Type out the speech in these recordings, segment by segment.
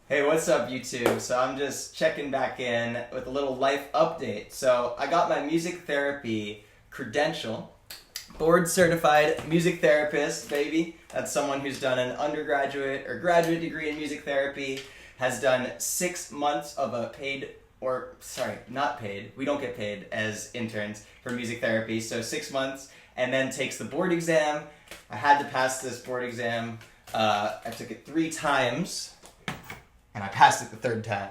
Hey, what's up, YouTube? So I'm just checking back in with a little life update. So I got my music therapy credential, board certified music therapist, baby. That's someone who's done an undergraduate or graduate degree in music therapy, has done 6 months of a paid, or sorry, not paid. We don't get paid as interns for music therapy. So 6 months, and then takes the board exam. I had to pass this board exam. I took it 3 times. And I passed it the third time.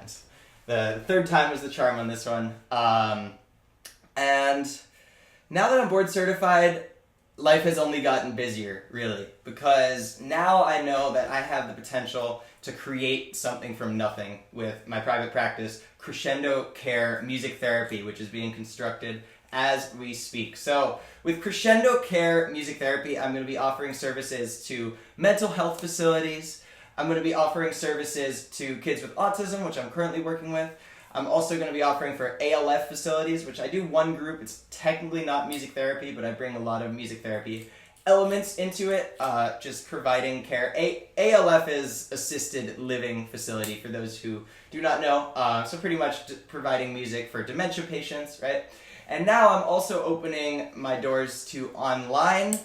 The third time was the charm on this one. And now that I'm board certified, life has only gotten busier, really. Because now I know that I have the potential to create something from nothing with my private practice, Crescendo Care Music Therapy, which is being constructed as we speak. So with Crescendo Care Music Therapy, I'm going to be offering services to mental health facilities. I'm going to be offering services to kids with autism, which I'm currently working with. I'm also going to be offering for ALF facilities, which I do one group. It's technically not music therapy, but I bring a lot of music therapy elements into it, just providing care. ALF is assisted living facility, for those who do not know. So pretty much providing music for dementia patients, right? And now I'm also opening my doors to online.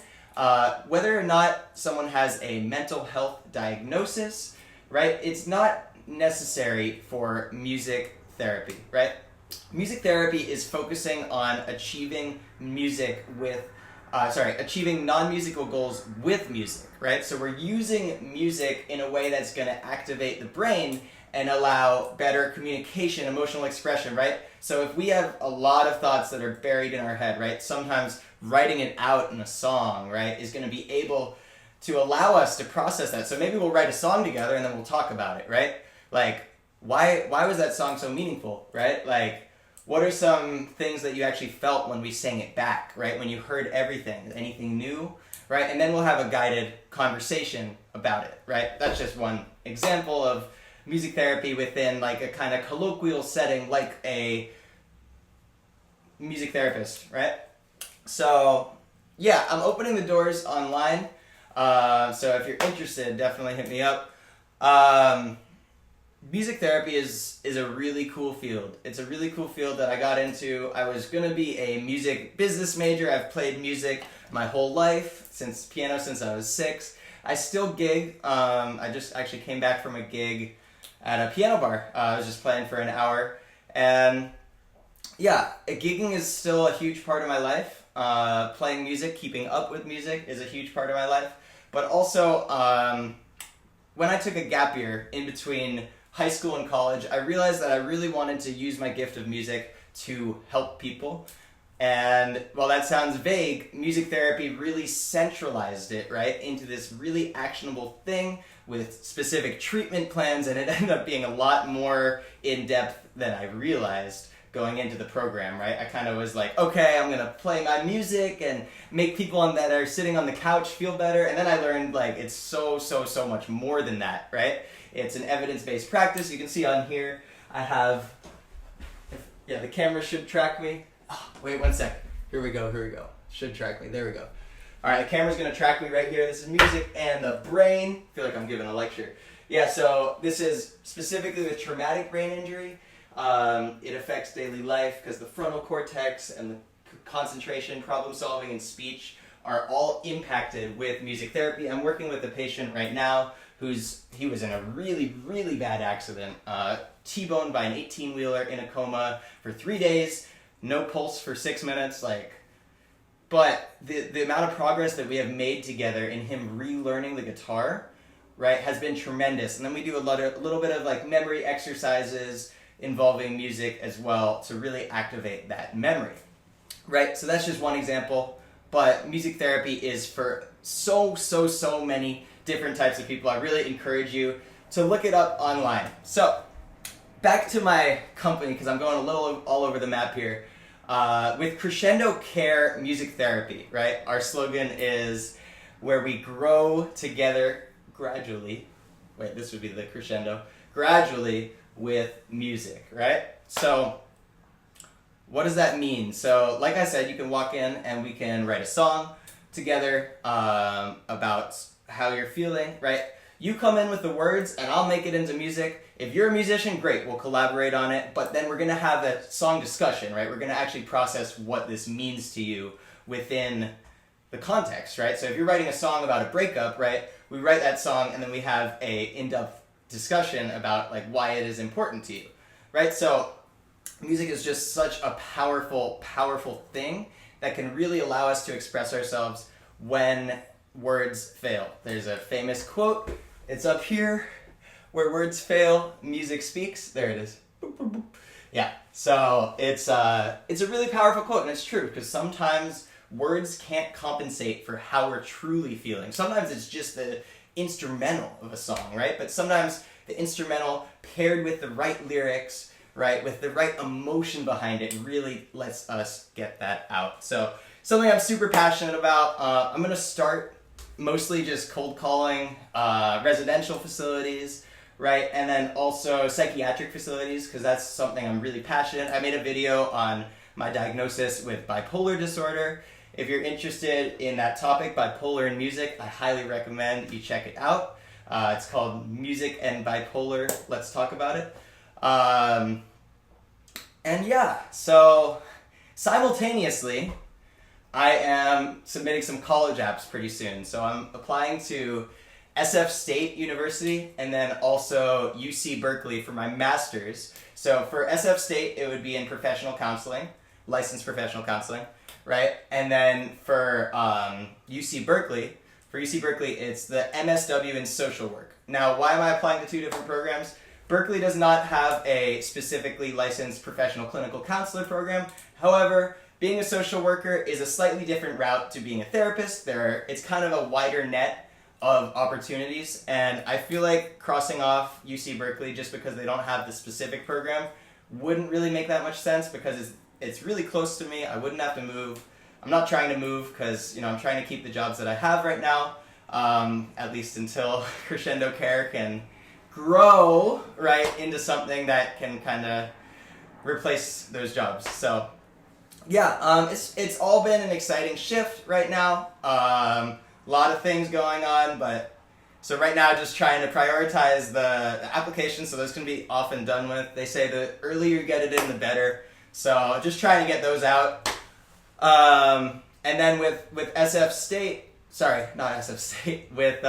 Whether or not someone has a mental health diagnosis, right? It's not necessary for music therapy, right? Music therapy is focusing on achieving achieving non-musical goals with music, right? So we're using music in a way that's going to activate the brain and allow better communication, emotional expression, right? So if we have a lot of thoughts that are buried in our head, right? Sometimes writing it out in a song, right, is going to be able to allow us to process that. So maybe we'll write a song together and then we'll talk about it, right? Like, why was that song so meaningful, right? Like, what are some things that you actually felt when we sang it back, right? When you heard everything, anything new, right? And then we'll have a guided conversation about it, right? That's just one example of music therapy within like a kind of colloquial setting, like a music therapist, right? So yeah, I'm opening the doors online. So if you're interested, definitely hit me up. Music therapy is a really cool field. It's a really cool field that I got into. I was gonna be a music business major. I've played music my whole life, piano since I was 6. I still gig. I just actually came back from a gig at a piano bar. I was just playing for an hour, and yeah, gigging is still a huge part of my life. Playing music, keeping up with music is a huge part of my life. But also, when I took a gap year in between high school and college, I realized that I really wanted to use my gift of music to help people. And while that sounds vague, music therapy really centralized it, right, into this really actionable thing with specific treatment plans, and it ended up being a lot more in-depth than I realized going into the program, right? I kind of was like, okay, I'm gonna play my music and make people that are sitting on the couch feel better, and then I learned like it's so much more than that, right? It's an evidence-based practice. You can see on here, I have, the camera should track me. Oh, wait 1 sec. Here we go. Should track me. There we go. All right, the camera's gonna track me right here. This is music and the brain. I feel like I'm giving a lecture. Yeah, so this is specifically with traumatic brain injury. It affects daily life because the frontal cortex and the concentration, problem solving, and speech are all impacted with music therapy. I'm working with a patient right now he was in a really bad accident, T-boned by an 18-wheeler in a coma for 3 days, no pulse for 6 minutes, but the amount of progress that we have made together in him relearning the guitar, right, has been tremendous. And then we do a little bit of like memory exercises involving music as well to really activate that memory, right? So that's just one example, but music therapy is for so many different types of people. I really encourage you to look it up online. So back to my company, because I'm going a little all over the map here. With Crescendo Care Music Therapy, right? Our slogan is where we grow together gradually. Wait, this would be the crescendo. Gradually with music, right? So what does that mean? So like I said, you can walk in and we can write a song together about how you're feeling, right? You come in with the words and I'll make it into music. If you're a musician, great, we'll collaborate on it, but then we're going to have a song discussion, right? We're going to actually process what this means to you within the context, right? So if you're writing a song about a breakup, right, we write that song and then we have a in-depth discussion about like why it is important to you, right? So music is just such a powerful, powerful thing that can really allow us to express ourselves when words fail. There's a famous quote, it's up here, where words fail, music speaks. There it is. Boop, boop, boop. Yeah, so it's a really powerful quote, and it's true, because sometimes words can't compensate for how we're truly feeling. Sometimes it's just the instrumental of a song, right? But sometimes the instrumental paired with the right lyrics, right, with the right emotion behind it really lets us get that out. So something I'm super passionate about. I'm going to start mostly just cold calling residential facilities, right, and then also psychiatric facilities, because that's something I'm really passionate. I made a video on my diagnosis with bipolar disorder. If you're interested in that topic, bipolar and music, I highly recommend you check it out. It's called Music and Bipolar. Let's talk about it. And yeah, so simultaneously, I am submitting some college apps pretty soon. So I'm applying to SF State University and then also UC Berkeley for my master's. So for SF State, it would be in professional counseling, licensed professional counseling, right? And then for UC Berkeley, it's the MSW in social work. Now, why am I applying to two different programs? Berkeley does not have a specifically licensed professional clinical counselor program. However, being a social worker is a slightly different route to being a therapist. It's kind of a wider net of opportunities, and I feel like crossing off UC Berkeley just because they don't have the specific program wouldn't really make that much sense, because it's really close to me. I wouldn't have to move. I'm not trying to move because I'm trying to keep the jobs that I have right now, at least until Crescendo Care can grow right into something that can kind of replace those jobs. So yeah, it's all been an exciting shift right now. A lot of things going on, but so right now just trying to prioritize the applications so those can be off and done with. They say the earlier you get it in, the better. So just trying to get those out. And then with SF State, sorry, not SF State, with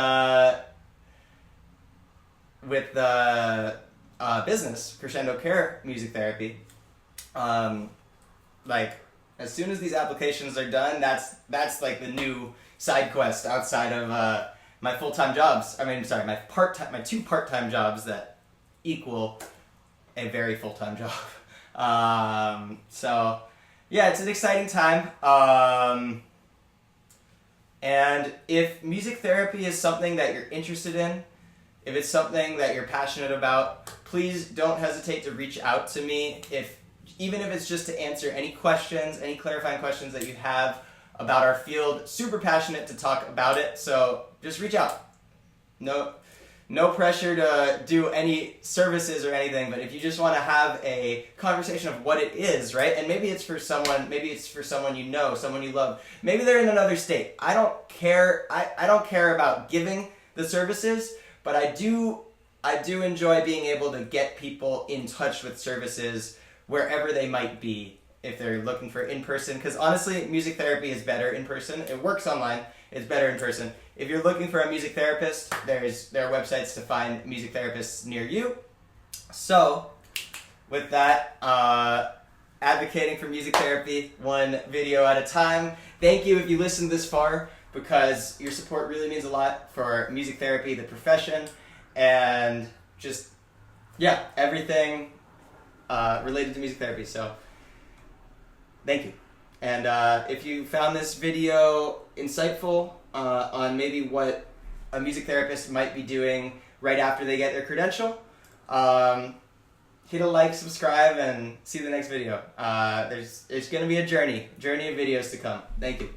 business, Crescendo Care Music Therapy, like as soon as these applications are done, that's like the new side quest outside of my full-time jobs. My two part-time jobs that equal a very full-time job. So yeah, it's an exciting time. And if music therapy is something that you're interested in, if it's something that you're passionate about, please don't hesitate to reach out to me. Even if it's just to answer any questions, any clarifying questions that you have about our field. Super passionate to talk about it, so just reach out. No pressure to do any services or anything, but if you just want to have a conversation of what it is, right? And maybe it's for someone you know, someone you love. Maybe they're in another state. I don't care. I don't care about giving the services, but I do enjoy being able to get people in touch with services wherever they might be, if they're looking for in-person, because honestly, music therapy is better in person. It works online, it's better in person. If you're looking for a music therapist, there are websites to find music therapists near you. So, with that, advocating for music therapy, one video at a time. Thank you if you listened this far, because your support really means a lot for music therapy, the profession, and just, yeah, everything related to music therapy. So thank you. And if you found this video insightful on maybe what a music therapist might be doing right after they get their credential, hit a like, subscribe, and see the next video. There's going to be a journey of videos to come. Thank you.